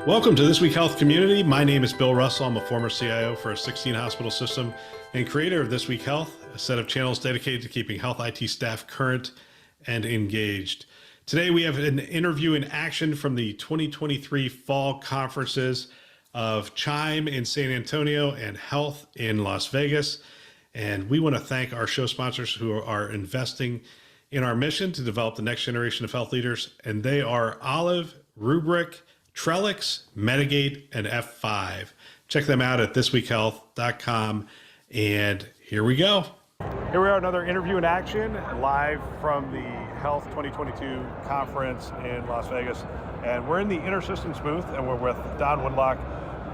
Welcome to This Week Health Community. My name is Bill Russell. I'm a former CIO for a 16-hospital system and creator of This Week Health, a set of channels dedicated to keeping health IT staff current and engaged. Today, we have an interview in action from the 2023 fall conferences of Chime in San Antonio and Health in Las Vegas. And we want to thank our show sponsors who are investing in our mission to develop the next generation of health leaders. And they are Olive, Rubric, Trellix, Medigate, and F5. Check them out at thisweekhealth.com. And here we go. Here we are, another interview in action, live from the Health 2022 conference in Las Vegas. And we're in the InterSystems booth, and we're with Don Woodlock,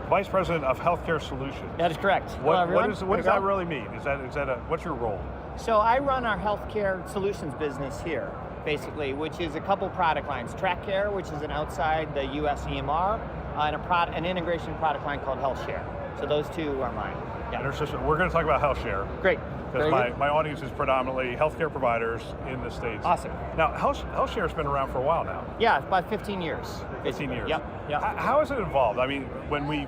Vice President of Healthcare Solutions. That is correct. What does that really mean? What's your role? So I run our healthcare solutions business here, basically, which is a couple product lines. TrackCare, which is an outside the US EMR, and an integration product line called HealthShare. So those two are mine. Yeah. InterSystems. We're going to talk about HealthShare. Great. Because my audience is predominantly healthcare providers in the States. Awesome. Now, HealthShare's been around for a while now. Yeah, about 15 years. 15 years. Yep. How has it evolved? I mean, when we,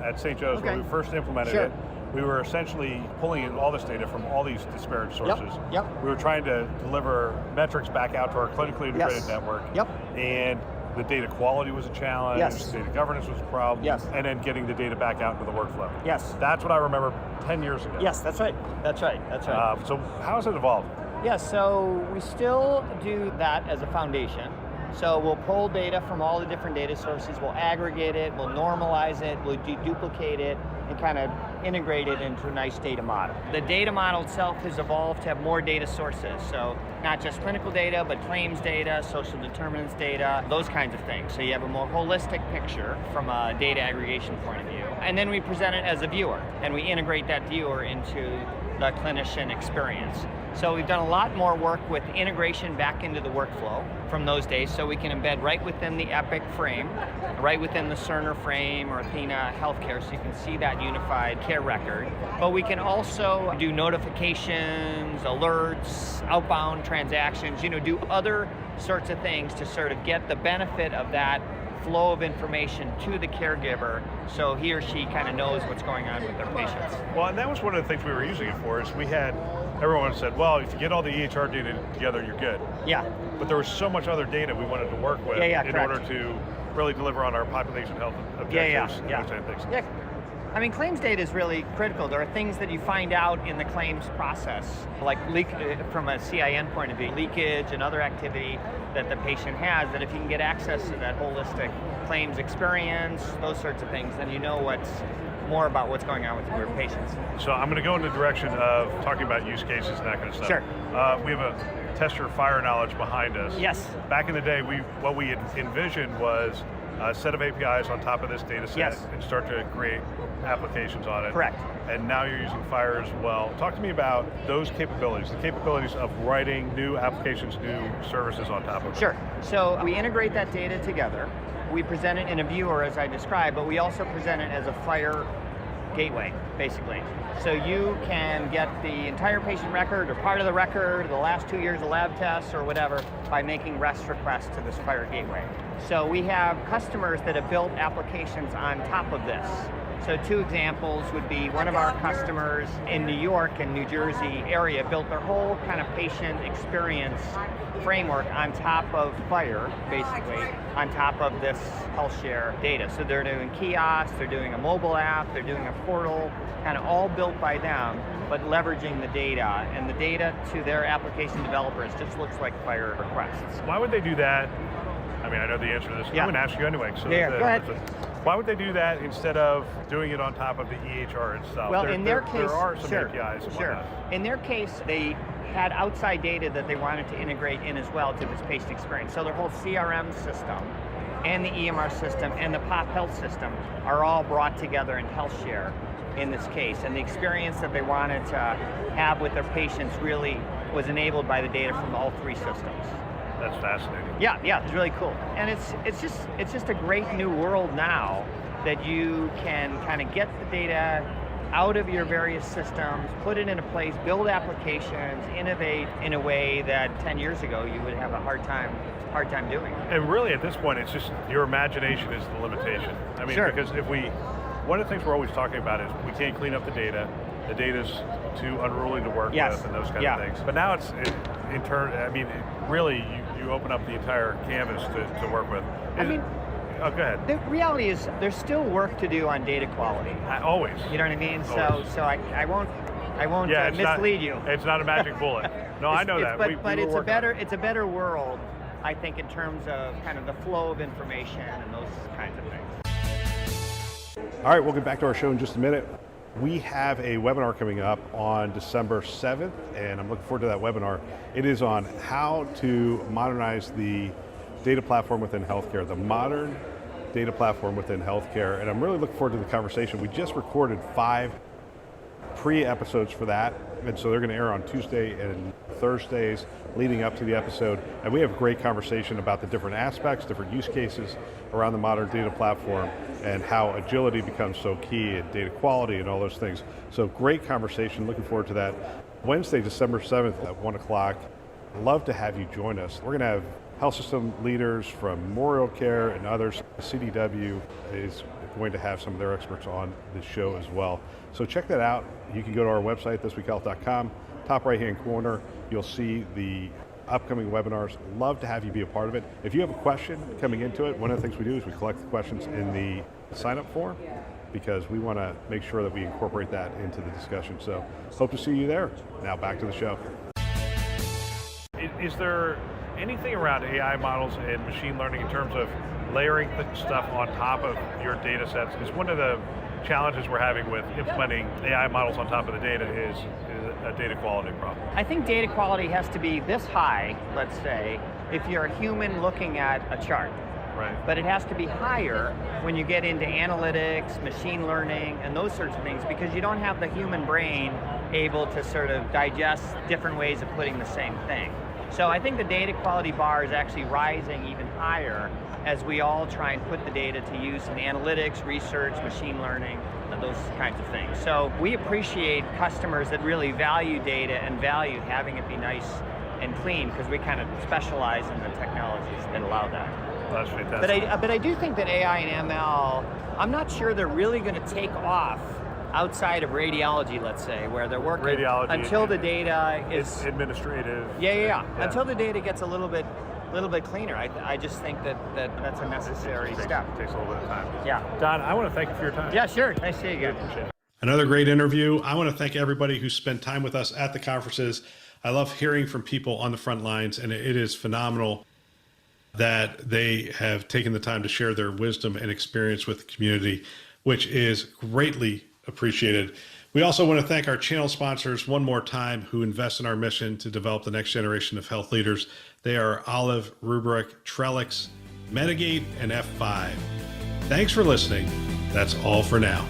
at St. Joe's, when we first implemented it, we were essentially pulling in all this data from all these disparate sources. Yep. We were trying to deliver metrics back out to our clinically integrated network. Yep. And the data quality was a challenge, data governance was a problem, and then getting the data back out into the workflow. Yes. That's what I remember 10 years ago. Yes, that's right. So how has it evolved? Yeah, so we still do that as a foundation. So we'll pull data from all the different data sources, we'll aggregate it, we'll normalize it, we'll deduplicate it, and kind of integrate it into a nice data model. The data model itself has evolved to have more data sources. So not just clinical data, but claims data, social determinants data, those kinds of things. So you have a more holistic picture from a data aggregation point of view. And then we present it as a viewer, and we integrate that viewer into the clinician experience. So we've done a lot more work with integration back into the workflow from those days, so we can embed right within the Epic frame, right within the Cerner frame or Athena Healthcare, so you can see that unified care record. But we can also do notifications, alerts, outbound transactions, do other sorts of things to sort of get the benefit of that flow of information to the caregiver so he or she kind of knows what's going on with their patients. Well, and that was one of the things we were using it for, is everyone said, well, if you get all the EHR data together, you're good. Yeah. But there was so much other data we wanted to work with in order to really deliver on our population health objectives and those kind of things. Yeah. I mean, claims data is really critical. There are things that you find out in the claims process, like from a CIN point of view, leakage and other activity that the patient has, that if you can get access to that holistic claims experience, those sorts of things, then you know more about what's going on with your patients. So I'm going to go in the direction of talking about use cases and that kind of stuff. Sure. We have a tester fire knowledge behind us. Yes. Back in the day, what we had envisioned was a set of APIs on top of this data set and start to create applications on it. Correct. And now you're using Fire as well. Talk to me about those capabilities, the capabilities of writing new applications, new services on top of it. Sure. So we integrate that data together. We present it in a viewer, as I described, but we also present it as a Fire gateway, basically. So you can get the entire patient record or part of the record, the last 2 years of lab tests or whatever, by making REST requests to this Fire gateway. So we have customers that have built applications on top of this. So two examples would be one of our customers in New York and New Jersey area built their whole kind of patient experience framework on top of Fire, basically, on top of this HealthShare data. So they're doing kiosks, they're doing a mobile app, they're doing a portal, kind of all built by them, but leveraging the data. And the data to their application developers just looks like Fire requests. Why would they do that? I mean, I know the answer to this. I'm going to ask you anyway. So go ahead. Why would they do that instead of doing it on top of the EHR itself? Well, in their case, there are some APIs and whatnot. In their case, they had outside data that they wanted to integrate in as well to this patient experience. So their whole CRM system and the EMR system and the pop health system are all brought together in HealthShare in this case. And the experience that they wanted to have with their patients really was enabled by the data from all three systems. That's fascinating. Yeah, it's really cool. And it's just a great new world now that you can kind of get the data out of your various systems, put it into place, build applications, innovate in a way that 10 years ago you would have a hard time doing. And really at this point, it's just your imagination is the limitation. I mean, Sure. because one of the things we're always talking about is we can't clean up the data. The data's too unruly to work Yes. with and those kind Yeah. of things. But now really you open up the entire canvas to work with. Oh, go ahead. The reality is there's still work to do on data quality. Always. You know what I mean? Always. So I won't It's mislead you. It's not a magic bullet. No, I know that. But We it's were a working on it. it's a better world, I think, in terms of kind of the flow of information and those kinds of things. All right, we'll get back to our show in just a minute. We have a webinar coming up on December 7th, and I'm looking forward to that webinar. It is on how to modernize the data platform within healthcare, the modern data platform within healthcare, and I'm really looking forward to the conversation. We just recorded 5 pre-episodes for that, and so they're going to air on Tuesday and Thursdays leading up to the episode, and we have a great conversation about the different aspects, different use cases around the modern data platform and how agility becomes so key and data quality and all those things. So great conversation, looking forward to that. Wednesday, December 7th at 1 o'clock. Love to have you join us. We're going to have health system leaders from Memorial Care and others. CDW is going to have some of their experts on the show as well. So check that out. You can go to our website, thisweekhealth.com. Top right-hand corner, you'll see the upcoming webinars. Love to have you be a part of it. If you have a question coming into it, one of the things we do is we collect the questions in the sign-up form because we want to make sure that we incorporate that into the discussion. So hope to see you there. Now back to the show. Is there anything around AI models and machine learning in terms of layering stuff on top of your data sets? Because one of the challenges we're having with implementing AI models on top of the data is a data quality problem. I think data quality has to be this high, let's say, if you're a human looking at a chart. Right. But it has to be higher when you get into analytics, machine learning, and those sorts of things, because you don't have the human brain able to sort of digest different ways of putting the same thing. So I think the data quality bar is actually rising even higher as we all try and put the data to use in analytics, research, machine learning, and those kinds of things. So we appreciate customers that really value data and value having it be nice and clean, because we kind of specialize in the technologies that allow that. That's fantastic. But I do think that AI and ML, I'm not sure they're really going to take off outside of radiology, let's say, where they're working until the data is administrative. Yeah. Until the data gets a little bit cleaner. I just think that's a necessary step. It takes a little bit of time. Yeah. Don, I want to thank you for your time. Yeah, sure. Nice to see you again. Appreciate it. Another great interview. I want to thank everybody who spent time with us at the conferences. I love hearing from people on the front lines, and it is phenomenal that they have taken the time to share their wisdom and experience with the community, which is greatly appreciated. We also want to thank our channel sponsors one more time who invest in our mission to develop the next generation of health leaders. They are Olive, Rubric, Trellix, Medigate, and F5. Thanks for listening. That's all for now.